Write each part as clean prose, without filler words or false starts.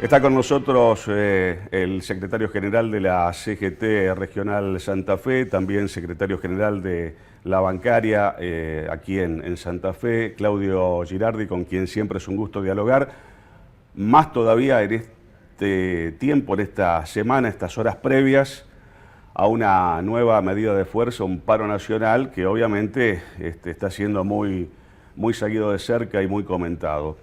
Está con nosotros el secretario general de la CGT Regional Santa Fe, también secretario general de la bancaria aquí en Santa Fe, Claudio Girardi, con quien siempre es un gusto dialogar. Más todavía en este tiempo, en esta semana, estas horas previas a una nueva medida de fuerza, un paro nacional que obviamente está siendo muy seguido de cerca y muy comentado.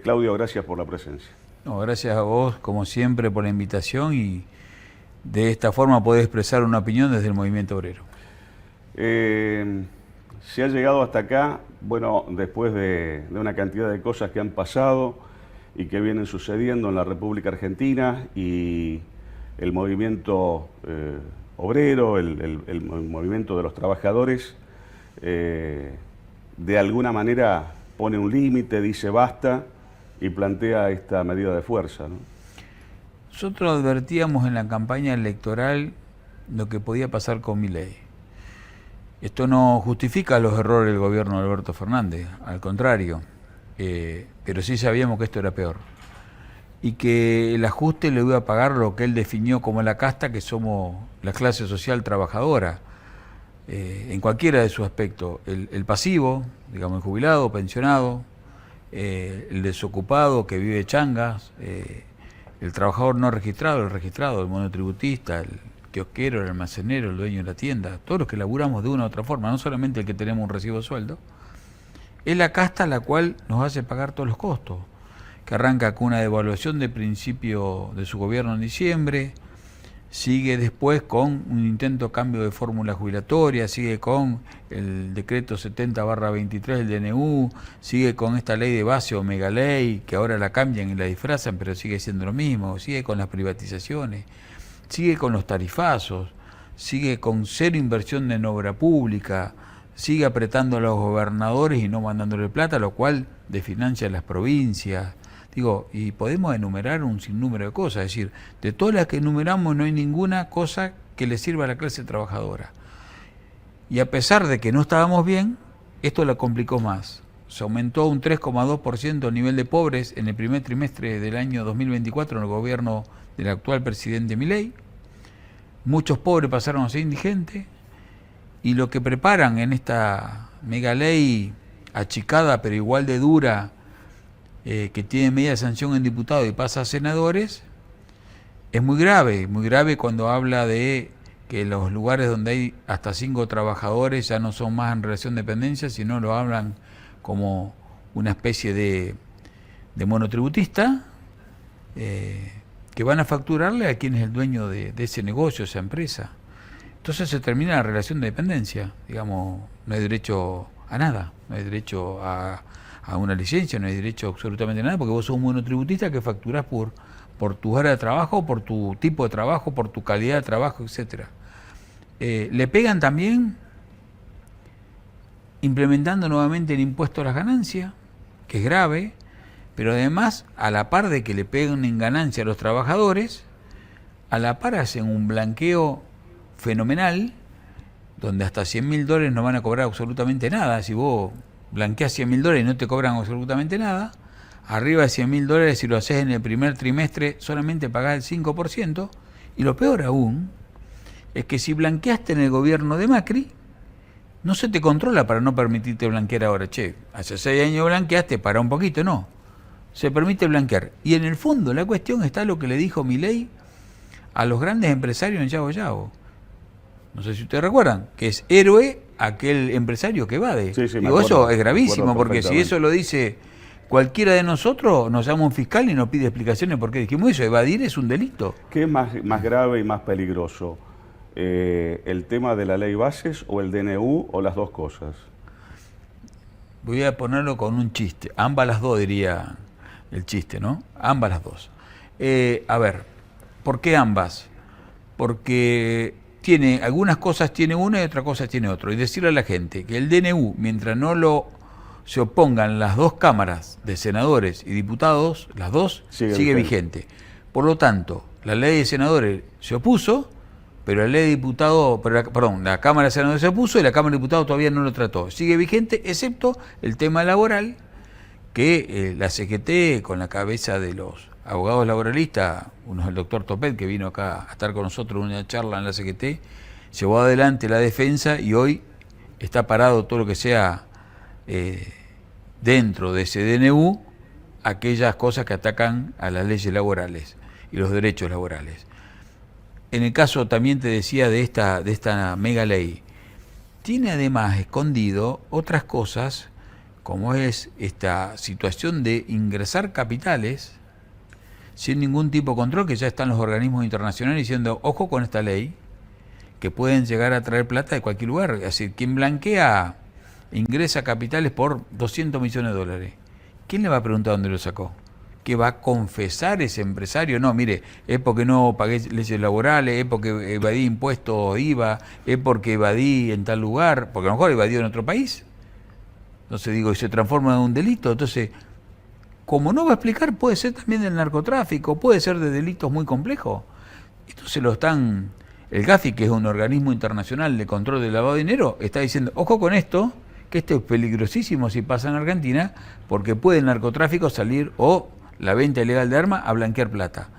Claudio, gracias por la presencia. No, gracias a vos, como siempre, por la invitación y de esta forma podés expresar una opinión desde el movimiento obrero. Se ha llegado hasta acá, bueno, después de una cantidad de cosas que han pasado y que vienen sucediendo en la República Argentina, y el movimiento obrero, el movimiento de los trabajadores, de alguna manera pone un límite, dice basta, y plantea esta medida de fuerza, ¿no? Nosotros advertíamos en la campaña electoral lo que podía pasar con Milei. Esto no justifica los errores del gobierno de Alberto Fernández, al contrario, pero sí sabíamos que esto era peor. Y que el ajuste le iba a pagar lo que él definió como la casta, que somos la clase social trabajadora, en cualquiera de sus aspectos. El pasivo, digamos, el jubilado, pensionado, el desocupado que vive changas, el trabajador no registrado, el registrado, el monotributista, el kiosquero, el almacenero, el dueño de la tienda, todos los que laburamos de una u otra forma, no solamente el que tenemos un recibo de sueldo, es la casta la cual nos hace pagar todos los costos, que arranca con una devaluación de principio de su gobierno en diciembre, sigue después con un intento de cambio de fórmula jubilatoria, sigue con el decreto 70/23 del DNU, sigue con esta ley de base o mega ley, que ahora la cambian y la disfrazan, pero sigue siendo lo mismo, sigue con las privatizaciones, sigue con los tarifazos, sigue con cero inversión en obra pública, sigue apretando a los gobernadores y no mandándole plata, lo cual desfinancia las provincias. Digo, y podemos enumerar un sinnúmero de cosas, es decir, de todas las que enumeramos no hay ninguna cosa que le sirva a la clase trabajadora. Y a pesar de que no estábamos bien, esto la complicó más. Se aumentó un 3,2% el nivel de pobres en el primer trimestre del año 2024 en el gobierno del actual presidente Milei. Muchos pobres pasaron a ser indigentes, y lo que preparan en esta mega ley achicada pero igual de dura, que tiene media sanción en diputados y pasa a senadores, es muy grave cuando habla de que los lugares donde hay hasta 5 trabajadores ya no son más en relación de dependencia, sino lo hablan como una especie de monotributista, que van a facturarle a quien es el dueño de ese negocio, esa empresa. Entonces se termina la relación de dependencia, digamos, no hay derecho a nada, no hay derecho a una licencia, no hay derecho a absolutamente nada, porque vos sos un monotributista que facturás por tu área de trabajo, por tu tipo de trabajo, por tu calidad de trabajo, etc. Le pegan también implementando nuevamente el impuesto a las ganancias, que es grave, pero además, a la par de que le pegan en ganancia a los trabajadores, a la par hacen un blanqueo fenomenal, donde hasta $100.000 no van a cobrar absolutamente nada. Si vos blanqueas $100.000 y no te cobran absolutamente nada, arriba de $100.000, si lo haces en el primer trimestre, solamente pagás el 5%, y lo peor aún es que si blanqueaste en el gobierno de Macri, no se te controla para no permitirte blanquear ahora. Che, hace 6 años blanqueaste, para un poquito, no. Se permite blanquear. Y en el fondo la cuestión está lo que le dijo Milei a los grandes empresarios en Yabo Yabo. No sé si ustedes recuerdan, que es héroe aquel empresario que evade. Sí, digo, eso es gravísimo, porque si eso lo dice cualquiera de nosotros, nos llama un fiscal y nos pide explicaciones por qué dijimos eso. Evadir es un delito. ¿Qué es más grave y más peligroso? ¿El tema de la ley bases o el DNU, o las dos cosas? Voy a ponerlo con un chiste. Ambas las dos, diría el chiste, ¿no? Ambas las dos. A ver, ¿por qué ambas? Porque algunas cosas tiene uno y otras cosas tiene otro. Y decirle a la gente que el DNU, mientras no se opongan las dos cámaras de senadores y diputados, las dos, sigue vigente. Por lo tanto, la ley de senadores se opuso, pero la ley de diputados, la Cámara de Senadores se opuso y la Cámara de Diputados todavía no lo trató. Sigue vigente, excepto el tema laboral, que la CGT, con la cabeza de los abogados laboralistas, uno es el doctor Topet, que vino acá a estar con nosotros en una charla en la CGT, llevó adelante la defensa y hoy está parado todo lo que sea dentro de ese DNU, aquellas cosas que atacan a las leyes laborales y los derechos laborales. En el caso también te decía de esta mega ley, tiene además escondido otras cosas, como es esta situación de ingresar capitales sin ningún tipo de control, que ya están los organismos internacionales diciendo, ojo con esta ley, que pueden llegar a traer plata de cualquier lugar. Es decir, quien blanquea, ingresa capitales por 200 millones de dólares. ¿Quién le va a preguntar dónde lo sacó? ¿Qué va a confesar ese empresario? No, mire, es porque no pagué leyes laborales, es porque evadí impuestos IVA, es porque evadí en tal lugar, porque a lo mejor evadió en otro país. Entonces digo, y se transforma en un delito. Entonces, como no va a explicar, puede ser también del narcotráfico, puede ser de delitos muy complejos. Esto se lo están... El GAFI, que es un organismo internacional de control del lavado de dinero, está diciendo, ojo con esto, que esto es peligrosísimo si pasa en Argentina, porque puede el narcotráfico salir o la venta ilegal de armas a blanquear plata.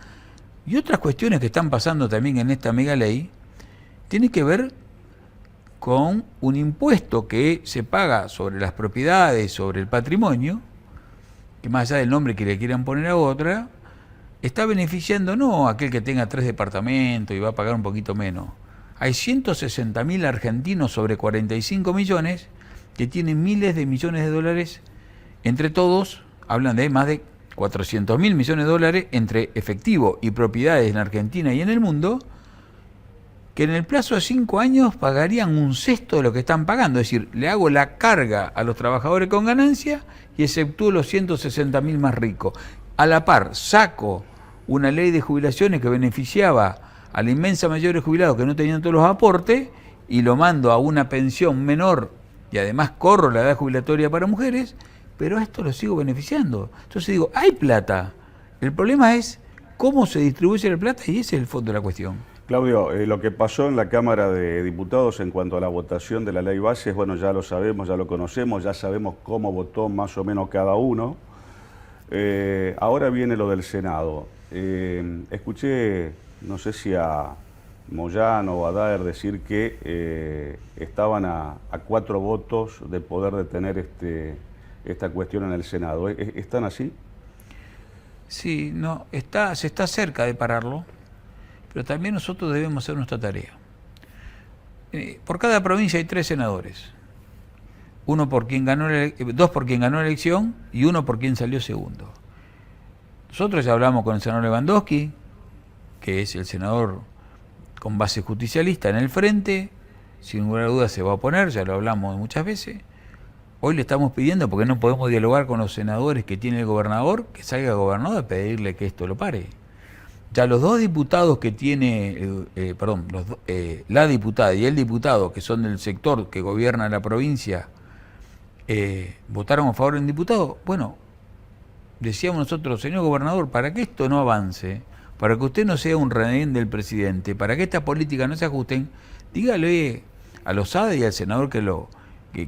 Y otras cuestiones que están pasando también en esta mega ley, tiene que ver con un impuesto que se paga sobre las propiedades, sobre el patrimonio, que más allá del nombre que le quieran poner a otra, está beneficiando no a aquel que tenga 3 departamentos y va a pagar un poquito menos. Hay 160.000 argentinos sobre 45 millones que tienen miles de millones de dólares. Entre todos, hablan de más de 400.000 millones de dólares entre efectivo y propiedades en Argentina y en el mundo, que en el plazo de 5 años pagarían un sexto de lo que están pagando. Es decir, le hago la carga a los trabajadores con ganancia y exceptúo los 160.000 más ricos. A la par, saco una ley de jubilaciones que beneficiaba a la inmensa mayoría de jubilados que no tenían todos los aportes y lo mando a una pensión menor y además corro la edad jubilatoria para mujeres, pero a esto lo sigo beneficiando. Entonces digo, hay plata. El problema es cómo se distribuye la plata y ese es el fondo de la cuestión. Claudio, lo que pasó en la Cámara de Diputados en cuanto a la votación de la ley bases, bueno, ya lo sabemos, ya lo conocemos, ya sabemos cómo votó más o menos cada uno. Ahora viene lo del Senado. Escuché, no sé si a Moyano o a Daer decir que estaban a 4 votos de poder detener esta cuestión en el Senado. ¿Están así? Sí, no, se está cerca de pararlo, pero también nosotros debemos hacer nuestra tarea. Por cada provincia hay 3 senadores. 2 por quien ganó la elección y 1 por quien salió segundo. Nosotros ya hablamos con el senador Lewandowski, que es el senador con base justicialista en el frente, sin ninguna duda se va a oponer, ya lo hablamos muchas veces. Hoy le estamos pidiendo, porque no podemos dialogar con los senadores que tiene el gobernador, que salga el gobernador a pedirle que esto lo pare. Ya los 2 diputados que tiene, la diputada y el diputado, que son del sector que gobierna la provincia, votaron a favor del diputado. Bueno, decíamos nosotros, señor gobernador, para que esto no avance, para que usted no sea un rehén del presidente, para que estas políticas no se ajusten, dígale a los ADE y al senador que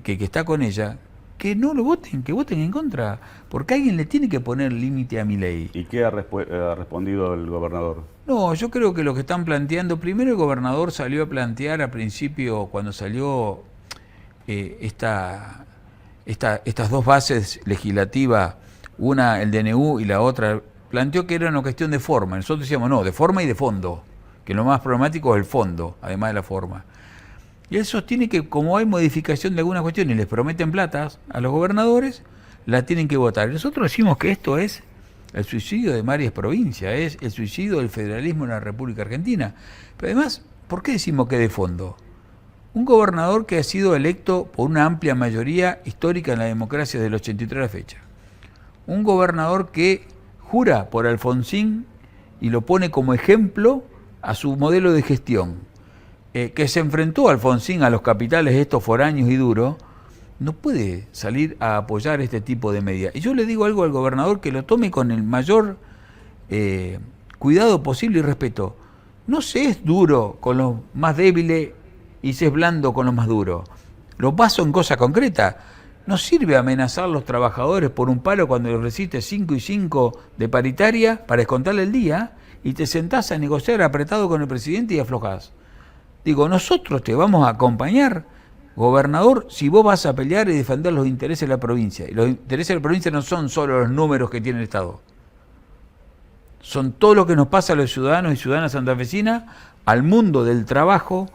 está con ella, que no lo voten, que voten en contra, porque alguien le tiene que poner límite a mi ley. ¿Y qué ha respondido el gobernador? No, yo creo que lo que están planteando, primero el gobernador salió a plantear al principio, cuando salió estas 2 bases legislativas, una el DNU y la otra, planteó que era una cuestión de forma. Nosotros decíamos, no, de forma y de fondo, que lo más problemático es el fondo, además de la forma. Y él sostiene que como hay modificación de algunas cuestiones y les prometen platas a los gobernadores, la tienen que votar. Y nosotros decimos que esto es el suicidio de varias provincias, es el suicidio del federalismo en la República Argentina. Pero además, ¿por qué decimos que de fondo? Un gobernador que ha sido electo por una amplia mayoría histórica en la democracia del 83 a la fecha. Un gobernador que jura por Alfonsín y lo pone como ejemplo a su modelo de gestión. Que se enfrentó Alfonsín a los capitales estos foráneos y duros, no puede salir a apoyar este tipo de medidas. Y yo le digo algo al gobernador que lo tome con el mayor cuidado posible y respeto. No se es duro con los más débiles y se es blando con los más duros. Lo paso en cosa concreta. No sirve amenazar a los trabajadores por un palo cuando les recibiste 5 y 5 de paritaria para descontarle el día y te sentás a negociar apretado con el presidente y aflojás. Digo, nosotros te vamos a acompañar, gobernador, si vos vas a pelear y defender los intereses de la provincia. Y los intereses de la provincia no son solo los números que tiene el Estado. Son todo lo que nos pasa a los ciudadanos y ciudadanas santafesinas, al mundo del trabajo,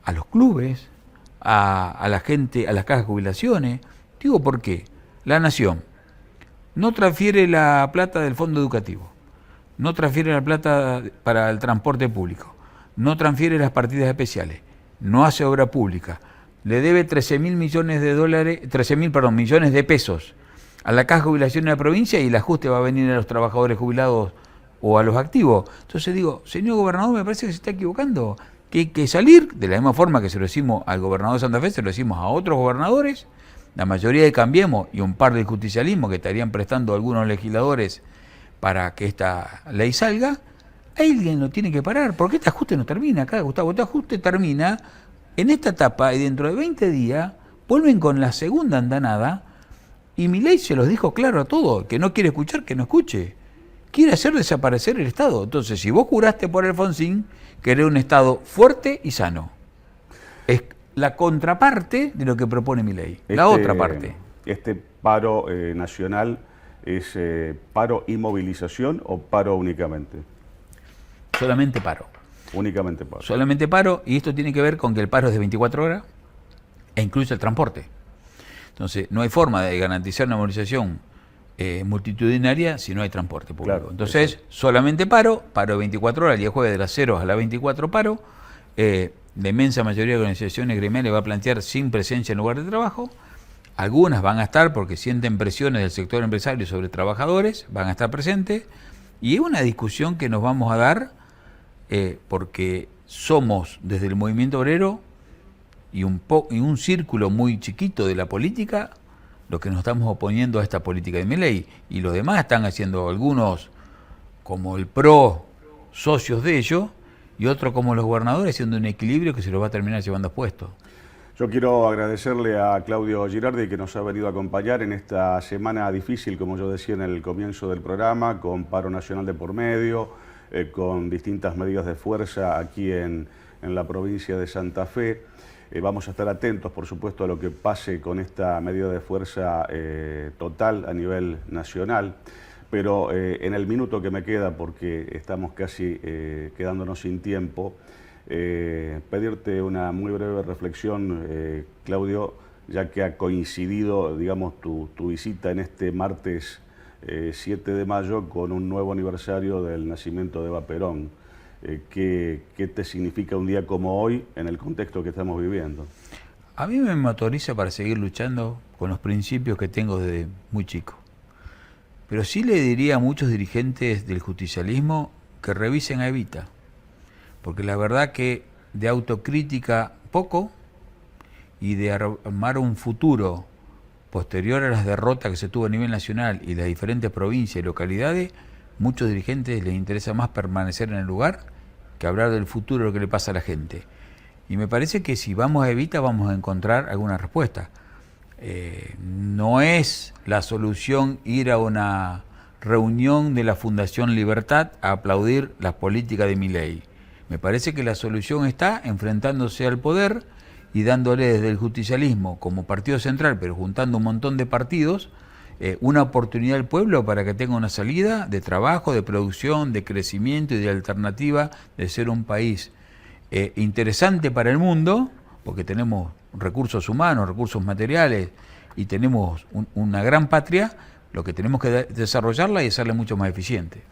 a los clubes, a la gente, a las cajas de jubilaciones. Digo, ¿por qué? La Nación no transfiere la plata del fondo educativo, no transfiere la plata para el transporte público, no transfiere las partidas especiales, no hace obra pública, le debe 13.000 millones de dólares, 13.000 millones de pesos a la caja de jubilación de la provincia y el ajuste va a venir a los trabajadores jubilados o a los activos. Entonces digo, señor gobernador, me parece que se está equivocando, que hay que salir, de la misma forma que se lo decimos al gobernador de Santa Fe, se lo decimos a otros gobernadores, la mayoría de Cambiemos y un par del justicialismo que estarían prestando a algunos legisladores para que esta ley salga, alguien lo tiene que parar, porque este ajuste no termina acá, Gustavo, este ajuste termina en esta etapa y dentro de 20 días vuelven con la segunda andanada y Milei se los dijo claro a todos, que no quiere escuchar, que no escuche. Quiere hacer desaparecer el Estado. Entonces, si vos juraste por Alfonsín, querés un Estado fuerte y sano. Es la contraparte de lo que propone Milei, la otra parte. ¿Este paro nacional es paro y movilización o paro únicamente? Solamente paro. Únicamente paro. Solamente paro, y esto tiene que ver con que el paro es de 24 horas e incluye el transporte. Entonces, no hay forma de garantizar una movilización multitudinaria si no hay transporte público. Claro, entonces, solamente paro 24 horas, el día jueves de las 0 a las 24 paro. La inmensa mayoría de organizaciones gremiales va a plantear sin presencia en lugar de trabajo. Algunas van a estar porque sienten presiones del sector empresario sobre trabajadores, van a estar presentes. Y es una discusión que nos vamos a dar porque somos desde el movimiento obrero y un círculo muy chiquito de la política los que nos estamos oponiendo a esta política de Milei, y los demás están haciendo, algunos como el PRO, socios de ellos, y otros como los gobernadores, haciendo un equilibrio que se los va a terminar llevando puestos. Yo quiero agradecerle a Claudio Girardi que nos ha venido a acompañar en esta semana difícil, como yo decía en el comienzo del programa, con paro nacional de por medio, con distintas medidas de fuerza aquí en la provincia de Santa Fe. Vamos a estar atentos, por supuesto, a lo que pase con esta medida de fuerza total a nivel nacional, pero en el minuto que me queda, porque estamos casi quedándonos sin tiempo, pedirte una muy breve reflexión, Claudio, ya que ha coincidido, digamos, tu visita en este martes 7 de mayo con un nuevo aniversario del nacimiento de Eva Perón. ¿Qué te significa un día como hoy en el contexto que estamos viviendo? A mí me motoriza para seguir luchando con los principios que tengo desde muy chico. Pero sí le diría a muchos dirigentes del justicialismo que revisen a Evita, porque la verdad que de autocrítica poco y de armar un futuro posterior a las derrotas que se tuvo a nivel nacional y las diferentes provincias y localidades, muchos dirigentes les interesa más permanecer en el lugar que hablar del futuro, lo que le pasa a la gente. Y me parece que si vamos a Evita vamos a encontrar alguna respuesta. No es la solución ir a una reunión de la Fundación Libertad a aplaudir las políticas de Milei. Me parece que la solución está enfrentándose al poder y dándole desde el justicialismo como partido central, pero juntando un montón de partidos, una oportunidad al pueblo para que tenga una salida de trabajo, de producción, de crecimiento y de alternativa de ser un país interesante para el mundo, porque tenemos recursos humanos, recursos materiales y tenemos una gran patria. Lo que tenemos que desarrollarla y hacerla mucho más eficiente.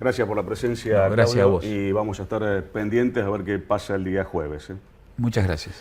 Gracias por la presencia, gracias Claudio, a vos. Y vamos a estar pendientes a ver qué pasa el día jueves. Muchas gracias.